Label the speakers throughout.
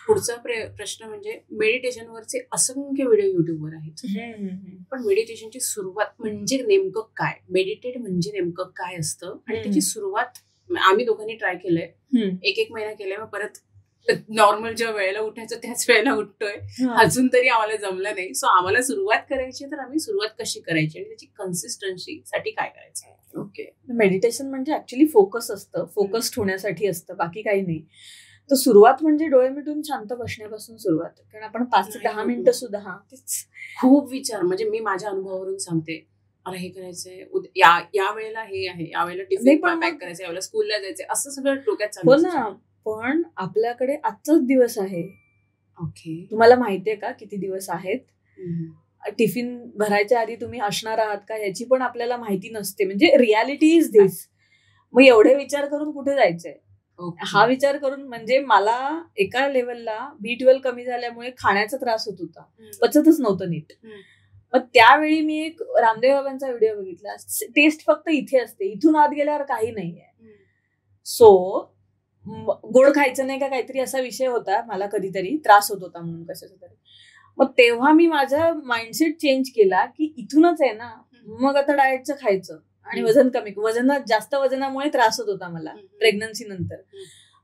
Speaker 1: पुढचा प्रश्न म्हणजे मेडिटेशनवरचे असंख्य व्हिडिओ युट्यूबवर आहेत. पण मेडिटेशनची सुरुवात म्हणजे नेमकं काय, मेडिटेट म्हणजे नेमकं काय असतं आणि त्याची सुरुवात आम्ही दोघांनी ट्राय केलंय, एक महिना केलाय, मग परत नॉर्मल ज्या वेळेला उठायचं त्याच वेळेला उठतोय, अजून तरी आम्हाला जमलं नाही. सो आम्हाला सुरुवात करायची तर आम्ही सुरुवात कशी करायची आणि त्याची कन्सिस्टन्सी साठी काय करायचं.
Speaker 2: ओके, मेडिटेशन म्हणजे ऍक्च्युली फोकस असतं, फोकस्ड होण्यासाठी असतं, बाकी काही नाही. तर सुरुवात म्हणजे डोळे मिटून शांत बसण्यापासून सुरुवात, कारण आपण 5 ते 10 मिनिटं सुद्धा
Speaker 1: खूप विचार, म्हणजे मी माझ्या अनुभवावरून सांगते, अरे हे करायचंय, या वेळेला हे आहे, या वेळेला टिफिन पॅक करायचं, यावेळेला स्कूलला जायचंय, असं सगळं डोक्यात चालू.
Speaker 2: हो ना, पण आपल्याकडे आजचाच दिवस आहे.
Speaker 1: ओके,
Speaker 2: तुम्हाला माहितीये का किती दिवस आहेत? टिफिन भरायच्या आधी तुम्ही असणार आहात का याची पण आपल्याला माहिती नसते. म्हणजे रियालिटी इज दिस. मग एवढे विचार करून कुठे जायचंय? हा विचार करून म्हणजे मला एका लेवलला B12 कमी झाल्यामुळे खाण्याचा त्रास होत होता, पचतच नव्हतं नीट. मग त्यावेळी मी एक रामदेव बाबांचा व्हिडिओ बघितला, टेस्ट फक्त इथे असते, इथून आत गेल्यावर काही नाहीये. सो गोड खायचं नाही का काहीतरी असा विषय होता, मला कधीतरी त्रास होत होता म्हणून कशाचा तरी. मग तेव्हा मी माझा माइंडसेट चेंज केला की इथूनच आहे ना, मग आता डाएटचं खायचं आणि वजन कमी. जास्त वजनामुळे त्रास होत होता मला प्रेग्नन्सी नंतर.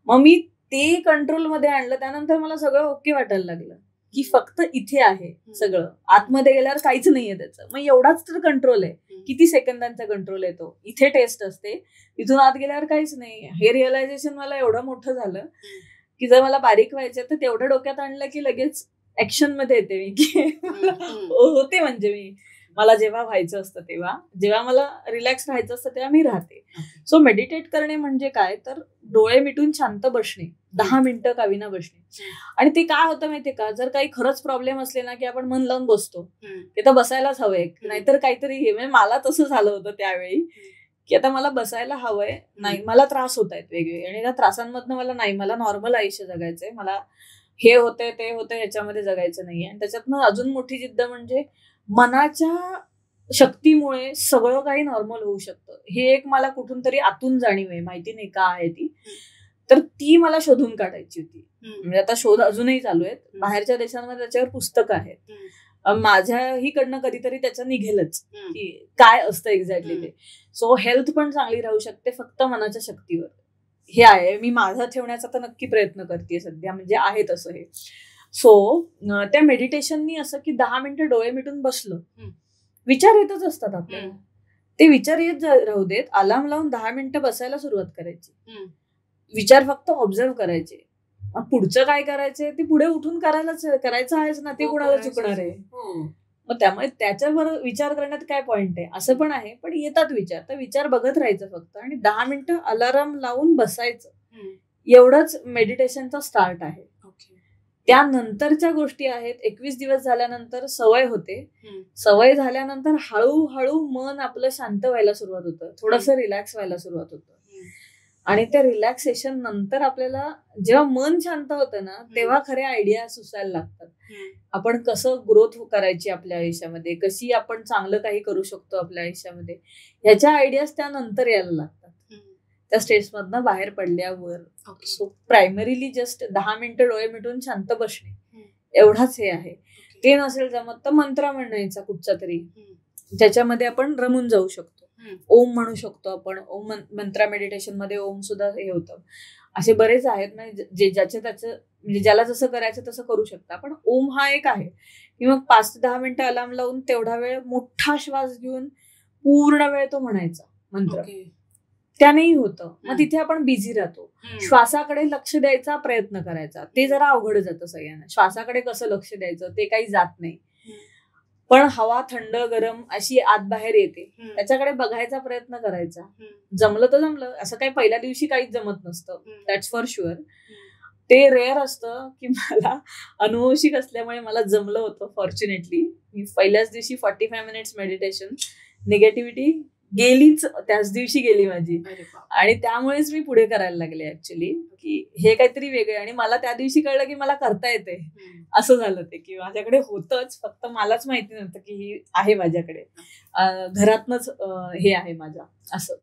Speaker 2: मग मी ते कंट्रोलमध्ये आणलं, त्यानंतर मला सगळं ओके वाटायला लागलं की फक्त इथे आहे सगळं, आतमध्ये गेल्यावर काहीच नाहीये त्याचं. मग एवढाच तर कंट्रोल आहे, किती सेकंदांचा कंट्रोल आहे तो. इथे टेस्ट असते, इथून आत गेल्यावर काहीच नाही. हे रिअलायझेशन मला एवढं मोठं झालं की जर मला बारीक व्हायचं तर तेवढं डोक्यात आणलं की लगेच ऍक्शन मध्ये येते मी की होते. म्हणजे मी मला जेव्हा व्हायचं असतं तेव्हा, जेव्हा मला रिलॅक्स राहायचं असतं तेव्हा मी राहते. सो मेडिटेट करणे म्हणजे काय तर डोळे मिटून शांत बसणे, 10 मिनिटं कावीना बसणे. आणि ते काय होतं माहितीये का, जर काही खरंच प्रॉब्लेम असले ना की आपण मन लावून बसतो, ते तर बसायलाच हवंय, नाहीतर काहीतरी हे. म्हणजे मला तसं झालं होतं त्यावेळी की आता मला बसायला हवंय, नाही मला त्रास होत आहेत वेगवेगळे, आणि त्या त्रासांमधनं मला नाही, मला नॉर्मल आयुष्य जगायचंय, मला हे होतंय ते होतंय ह्याच्यामध्ये जगायचं नाहीये. आणि त्याच्यातनं अजून मोठी जिद्द म्हणजे मनाच्या शक्तीमुळे सगळं काही नॉर्मल होऊ शकतं. हे एक मला कुठून तरी आतून जाणीव आहे, माहिती नाही का आहे ती, तर ती मला शोधून काढायची होती. म्हणजे आता शोध अजूनही चालू आहेत, बाहेरच्या देशांमध्ये त्याच्यावर पुस्तकं आहेत, माझ्याहीकडनं कधीतरी त्याचं निघेलच की काय असतं एक्झॅक्टली ते. सो हेल्थ पण चांगली राहू शकते फक्त मनाच्या शक्तीवर. हे आहे, मी माझा ठेवण्याचा तर नक्की प्रयत्न करते सध्या, म्हणजे आहे तसं हे. सो त्या मेडिटेशननी असं की 10 मिनिटं डोळे मिटून बसलं, विचार येतच असतात आपल्याला, ते विचार येत राहू देत, अलार्म लावून 10 मिनिटं बसायला सुरुवात करायची, विचार फक्त ऑब्झर्व करायचे. पुढचं काय करायचंय ते पुढे उठून करायचं आहेच ना, ते कुणाला चुकणार आहे. मग त्यामुळे त्याच्यावर विचार करण्यात काय पॉइंट आहे, असं पण आहे. पण येतात विचार, तर विचार बघत राहायचं फक्त, आणि 10 मिनिटं अलार्म लावून बसायचं, एवढंच मेडिटेशनचा स्टार्ट आहे. त्यानंतरच्या गोष्टी आहेत, 21 दिवस झाल्यानंतर सवय होते, सवय झाल्यानंतर हळूहळू मन आपलं शांत व्हायला सुरुवात होतं, थोडंसं रिलॅक्स व्हायला सुरुवात होतं. आणि त्या रिलॅक्सेशन नंतर आपल्याला जेव्हा मन शांत होतं ना, तेव्हा खऱ्या आयडिया सुचायला लागतात. आपण कसं ग्रोथ करायची आपल्या आयुष्यामध्ये, कशी आपण चांगलं काही करू शकतो आपल्या आयुष्यामध्ये, ह्याच्या आयडियाज त्यानंतर यायला लागतात त्या स्टेजमधनं बाहेर पडल्यावर. सो प्रायमरीली जस्ट 10 मिनिटं डोळे मिटून शांत बसणे, एवढाच हे आहे. ते नसेल जमत तर मंत्र म्हणायचा कुठचा तरी, ज्याच्यामध्ये आपण रमून जाऊ शकतो. ओम म्हणू शकतो आपण, ओम मंत्रा मेडिटेशन मध्ये ओम सुद्धा हे होतं. असे बरेच आहेत, म्हणजे ज्याचं म्हणजे ज्याला जसं करायचं तसं करू शकता. पण ओम हा एक आहे की मग 5 ते 10 मिनिटं अलार्म लावून तेवढा वेळ मोठा श्वास घेऊन पूर्ण वेळ तो म्हणायचा मंत्र, त्यानेही होतं. मग तिथे आपण बिझी राहतो, श्वासाकडे लक्ष द्यायचा प्रयत्न करायचा, ते जरा अवघड जातं सगळ्यांना. श्वासाकडे कसं लक्ष द्यायचं ते काही जात नाही, पण हवा थंड गरम अशी आत बाहेर येते, त्याच्याकडे बघायचा प्रयत्न करायचा. जमलं तर जमलं, असं काही पहिल्या दिवशी काहीच जमत नसतं, दॅट्स फॉर शुअर. ते रेअर असतं की मला अनुवंशिक असल्यामुळे मला जमलं होतं फॉर्च्युनेटली. मी पहिल्याच दिवशी 45 मिनिट्स मेडिटेशन, निगेटिव्हिटी गेलीच, त्याच दिवशी गेली माझी. आणि त्यामुळेच मी पुढे करायला लागले ऍक्च्युली, की हे काहीतरी वेगळं. आणि मला त्या दिवशी कळलं की मला करता येते, असं झालं ते, की माझ्याकडे होतंच, फक्त मलाच माहिती नव्हतं की हे आहे माझ्याकडे, घरातनच हे आहे माझ्या, असं.